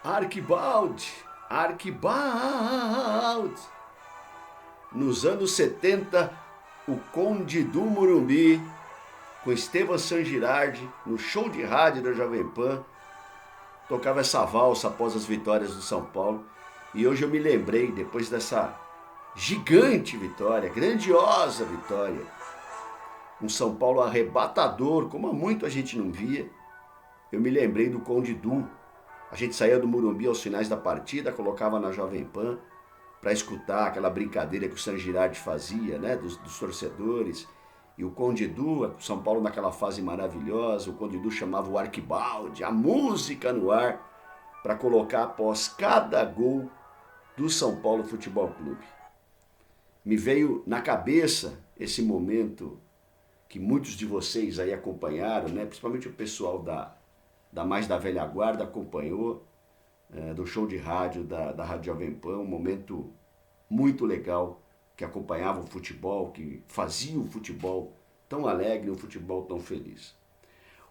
Arquibaldi, Arquibaldi. Nos anos 70, o Conde do Morumbi, com Esteban San Girardi, no show de rádio da Jovem Pan, tocava essa valsa após as vitórias do São Paulo. E hoje eu me lembrei, depois dessa gigante vitória, grandiosa vitória, um São Paulo arrebatador, como há muito a gente não via, eu me lembrei do Conde Du. A gente saía do Morumbi aos finais da partida, colocava na Jovem Pan para escutar aquela brincadeira que o San Girardi fazia, né, dos torcedores. E o Conde Du, o São Paulo naquela fase maravilhosa, o Conde Du chamava o Arquibaldi, a música no ar, para colocar após cada gol do São Paulo Futebol Clube. Me veio na cabeça esse momento que muitos de vocês aí acompanharam, né, principalmente o pessoal da mais da velha guarda acompanhou, do show de rádio da Rádio Jovem Pan, um momento muito legal, que acompanhava o futebol, que fazia o futebol tão alegre, um futebol tão feliz.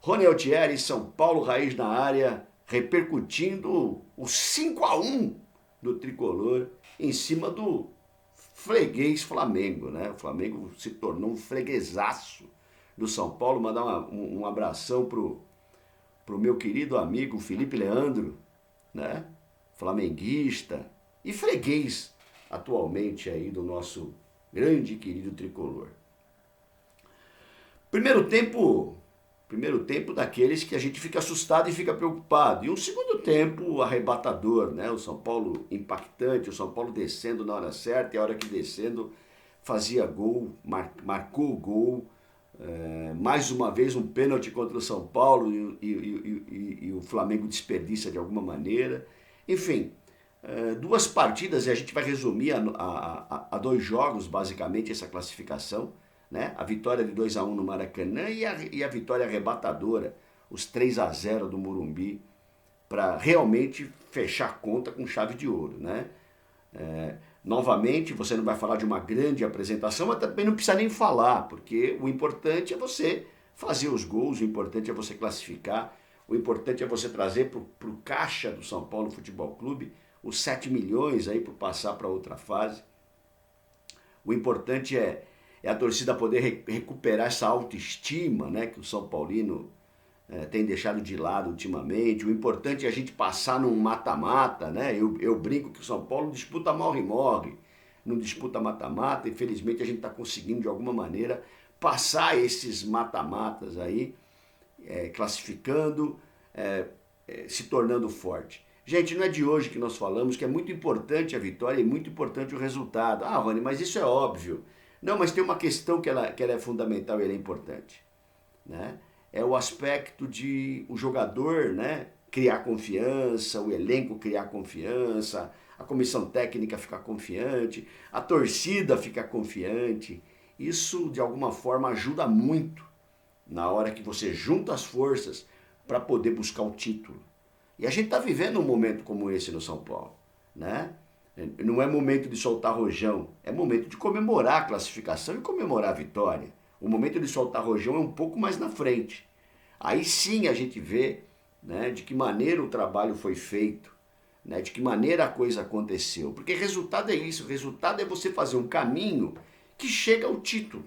Rony Altieri, São Paulo Raiz na área, repercutindo o 5-1 do Tricolor em cima do freguês Flamengo, né? O Flamengo se tornou um freguesaço do São Paulo. Mandar um abração pro meu querido amigo Felipe Leandro, né? Flamenguista e freguês atualmente aí do nosso grande e querido Tricolor. Primeiro tempo daqueles que a gente fica assustado e fica preocupado. E um segundo tempo arrebatador, né? O São Paulo impactante, o São Paulo descendo na hora certa, e a hora que descendo fazia gol, marcou o gol. Mais uma vez um pênalti contra o São Paulo e o Flamengo desperdiça de alguma maneira. Enfim, duas partidas, e a gente vai resumir a dois jogos basicamente essa classificação, né? A vitória de 2-1 no Maracanã e a vitória arrebatadora, os 3-0 do Morumbi, para realmente fechar a conta com chave de ouro, né? Novamente, você não vai falar de uma grande apresentação, mas também não precisa nem falar, porque o importante é você fazer os gols, o importante é você classificar, o importante é você trazer para o caixa do São Paulo Futebol Clube os 7 milhões aí para passar para outra fase. O importante é a torcida poder recuperar essa autoestima, né, que o São Paulino tem deixado de lado ultimamente. O importante é a gente passar num mata-mata, né? Eu brinco que o São Paulo disputa morre-morre, não disputa mata-mata. Infelizmente a gente está conseguindo de alguma maneira passar esses mata-matas aí, classificando, se tornando forte. Gente, não é de hoje que nós falamos que é muito importante a vitória e muito importante o resultado. Ah, Rony, mas isso é óbvio. Não, mas tem uma questão que ela é fundamental e ela é importante, né? É o aspecto de o jogador, né, criar confiança, o elenco criar confiança, a comissão técnica ficar confiante, a torcida ficar confiante. Isso, de alguma forma, ajuda muito na hora que você junta as forças para poder buscar o título. E a gente está vivendo um momento como esse no São Paulo, né? Não é momento de soltar rojão, é momento de comemorar a classificação e comemorar a vitória. O momento de soltar rojão é um pouco mais na frente. Aí sim a gente vê, né, de que maneira o trabalho foi feito, né, de que maneira a coisa aconteceu. Porque resultado é isso, resultado é você fazer um caminho que chega ao título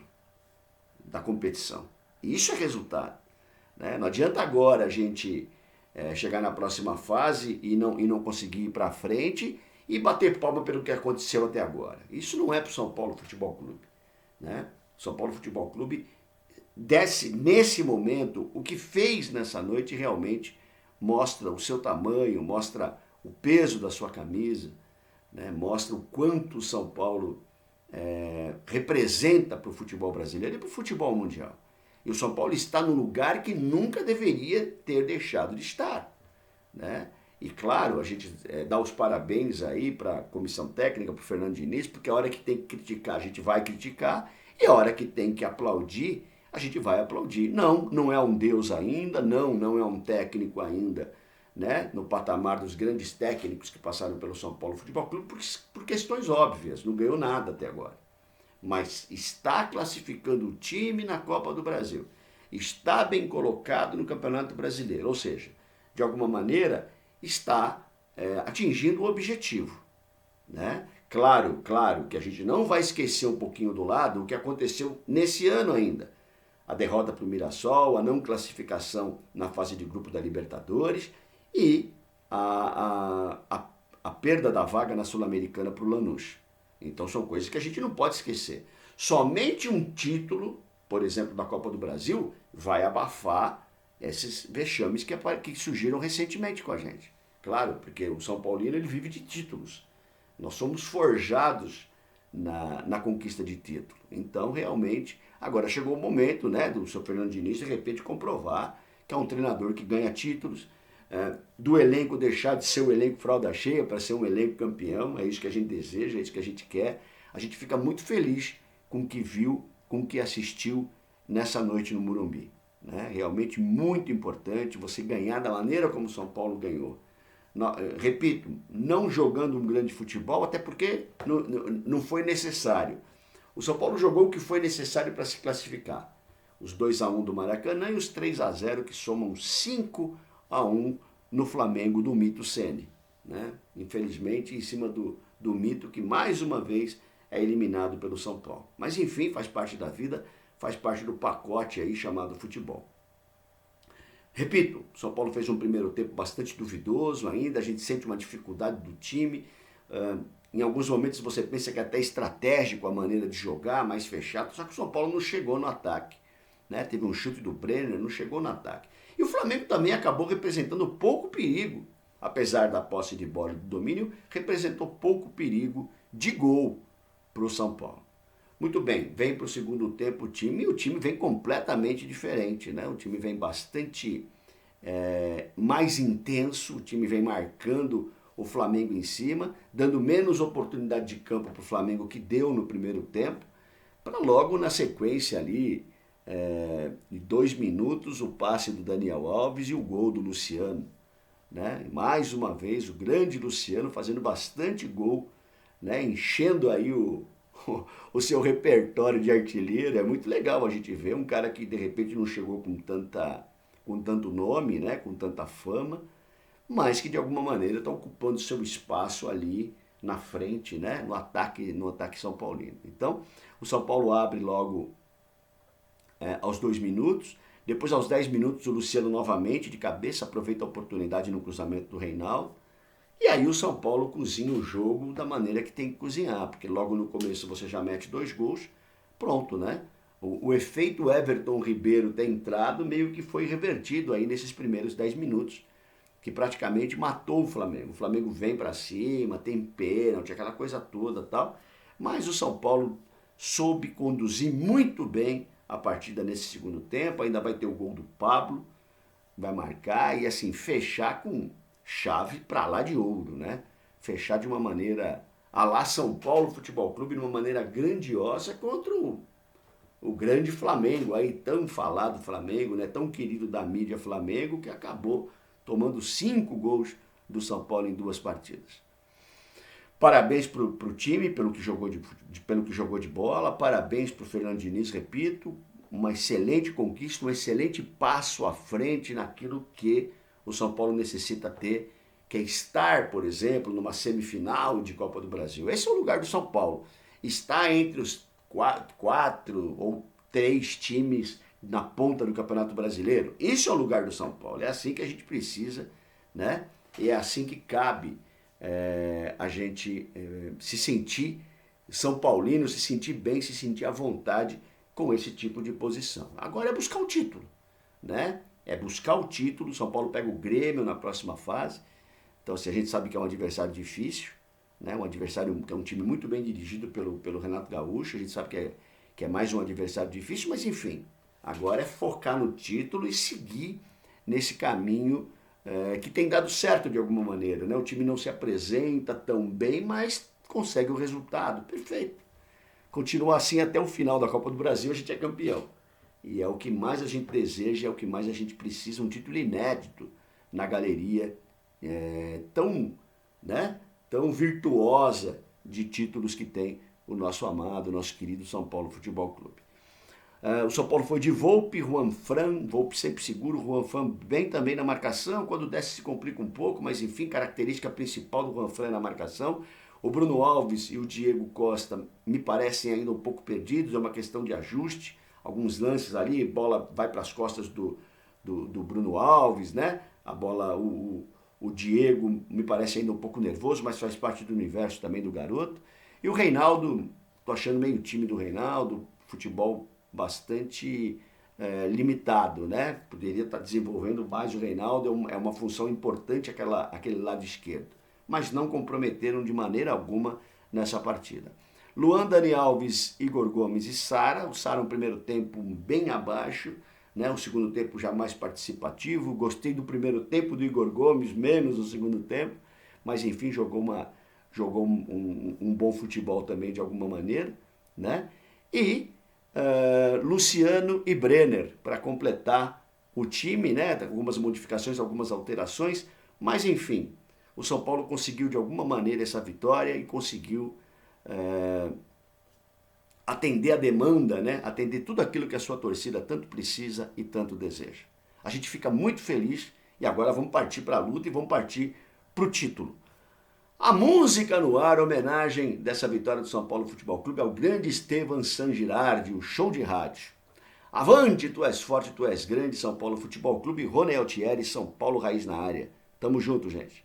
da competição. E isso é resultado, né? Não adianta agora a gente chegar na próxima fase e não conseguir ir para frente e bater palma pelo que aconteceu até agora. Isso não é para o São Paulo Futebol Clube, né? São Paulo Futebol Clube desce nesse momento, o que fez nessa noite realmente mostra o seu tamanho, mostra o peso da sua camisa, né? Mostra o quanto o São Paulo representa para o futebol brasileiro e para o futebol mundial. E o São Paulo está no lugar que nunca deveria ter deixado de estar, né? E claro, a gente dá os parabéns aí para a comissão técnica, para o Fernando Diniz, porque a hora que tem que criticar, a gente vai criticar, e a hora que tem que aplaudir, a gente vai aplaudir. Não é um Deus ainda, não é um técnico ainda, né, no patamar dos grandes técnicos que passaram pelo São Paulo Futebol Clube, por questões óbvias, não ganhou nada até agora. Mas está classificando o time na Copa do Brasil, está bem colocado no Campeonato Brasileiro, ou seja, de alguma maneira está atingindo o objetivo, né? Claro que a gente não vai esquecer um pouquinho do lado o que aconteceu nesse ano ainda. A derrota para o Mirassol, a não classificação na fase de grupo da Libertadores e a perda da vaga na Sul-Americana para o Lanús. Então são coisas que a gente não pode esquecer. Somente um título, por exemplo, da Copa do Brasil, vai abafar esses vexames que surgiram recentemente com a gente. Claro, porque o São Paulino ele vive de títulos. Nós somos forjados na conquista de título. Então, realmente, agora chegou o momento, né, do seu Fernando Diniz, de repente, comprovar que é um treinador que ganha títulos, do elenco deixar de ser um elenco fralda cheia para ser um elenco campeão. É isso que a gente deseja, é isso que a gente quer. A gente fica muito feliz com o que viu, com o que assistiu nessa noite no Morumbi. Né? Realmente muito importante você ganhar da maneira como o São Paulo ganhou. Repito, não jogando um grande futebol, até porque não foi necessário. O São Paulo jogou o que foi necessário para se classificar. Os 2-1 do Maracanã e os 3-0 que somam 5-1 no Flamengo do Mito Ceni. Né? Infelizmente, em cima do Mito, que mais uma vez é eliminado pelo São Paulo. Mas enfim, faz parte da vida, faz parte do pacote aí chamado futebol. Repito, o São Paulo fez um primeiro tempo bastante duvidoso ainda, a gente sente uma dificuldade do time. Em alguns momentos você pensa que é até estratégico a maneira de jogar, mais fechado, só que o São Paulo não chegou no ataque. Né? Teve um chute do Brenner, não chegou no ataque. E o Flamengo também acabou representando pouco perigo, apesar da posse de bola e do domínio, representou pouco perigo de gol para o São Paulo. Muito bem, vem para o segundo tempo o time vem completamente diferente, né? O time vem bastante mais intenso, o time vem marcando o Flamengo em cima, dando menos oportunidade de campo para o Flamengo que deu no primeiro tempo, para logo na sequência ali, de 2 minutos, o passe do Daniel Alves e o gol do Luciano. Né? Mais uma vez, o grande Luciano fazendo bastante gol, né? Enchendo aí o seu repertório de artilheiro. É muito legal a gente ver um cara que de repente não chegou com tanto nome, né? Com tanta fama, mas que de alguma maneira está ocupando seu espaço ali na frente, né? no ataque São Paulino. Então, o São Paulo abre logo aos 2 minutos, depois aos 10 minutos o Luciano novamente de cabeça aproveita a oportunidade no cruzamento do Reinaldo. E aí o São Paulo cozinha o jogo da maneira que tem que cozinhar, porque logo no começo você já mete 2 gols, pronto, né? O efeito Everton Ribeiro ter entrado meio que foi revertido aí nesses primeiros 10 minutos, que praticamente matou o Flamengo. O Flamengo vem para cima, tem pênalti, aquela coisa toda tal, mas o São Paulo soube conduzir muito bem a partida nesse segundo tempo, ainda vai ter o gol do Pablo, vai marcar e assim fechar com chave para lá de ouro, né? Fechar de uma maneira a lá São Paulo Futebol Clube, de uma maneira grandiosa contra o grande Flamengo, aí tão falado Flamengo, né? Tão querido da mídia Flamengo, que acabou tomando 5 gols do São Paulo em 2 partidas. Parabéns para o time pelo que jogou de bola, parabéns para o Fernando Diniz, repito, uma excelente conquista, um excelente passo à frente naquilo que o São Paulo necessita ter, que é estar, por exemplo, numa semifinal de Copa do Brasil. Esse é o lugar do São Paulo. Está entre os 4 ou 3 times na ponta do Campeonato Brasileiro. Esse é o lugar do São Paulo. É assim que a gente precisa, né? E é assim que cabe a gente se sentir São Paulino, se sentir bem, se sentir à vontade com esse tipo de posição. Agora é buscar o título, né? É buscar o título. São Paulo pega o Grêmio na próxima fase. Então, assim, a gente sabe que é um adversário difícil, né? Um adversário que é um time muito bem dirigido pelo Renato Gaúcho. A gente sabe que é mais um adversário difícil, mas enfim, agora é focar no título e seguir nesse caminho que tem dado certo de alguma maneira, né? O time não se apresenta tão bem, mas consegue o resultado. Perfeito. Continua assim até o final da Copa do Brasil, a gente é campeão. E é o que mais a gente deseja, é o que mais a gente precisa, um título inédito na galeria tão virtuosa de títulos que tem o nosso amado, nosso querido São Paulo Futebol Clube. O São Paulo foi de Volpe, Juan Fran, Volpe sempre seguro, Juan Fran bem também na marcação, quando desce se complica um pouco, mas enfim, característica principal do Juan Fran é na marcação. O Bruno Alves e o Diego Costa me parecem ainda um pouco perdidos, é uma questão de ajuste, alguns lances ali, bola vai para as costas do Bruno Alves, né? A bola, o Diego me parece ainda um pouco nervoso, mas faz parte do universo também do garoto. E o Reinaldo, tô achando meio tímido o Reinaldo, futebol bastante limitado, né? Poderia estar desenvolvendo mais o Reinaldo, é uma função importante aquele lado esquerdo. Mas não comprometeram de maneira alguma nessa partida. Luan, Dani Alves, Igor Gomes e Sara. O Sara no primeiro tempo bem abaixo, né? O segundo tempo já mais participativo. Gostei do primeiro tempo do Igor Gomes, menos no segundo tempo. Mas enfim, jogou um bom futebol também de alguma maneira, né? E Luciano e Brenner para completar o time, né? Algumas modificações, algumas alterações, mas enfim, o São Paulo conseguiu de alguma maneira essa vitória e conseguiu atender a demanda, né? Atender tudo aquilo que a sua torcida tanto precisa e tanto deseja. A gente fica muito feliz e agora vamos partir para a luta e vamos partir para o título. A música no ar, homenagem dessa vitória do São Paulo Futebol Clube ao grande Estevan San Girardi, o show de rádio. Avante, tu és forte, tu és grande, São Paulo Futebol Clube, Rony Altieri, São Paulo Raiz na área. Tamo junto, gente.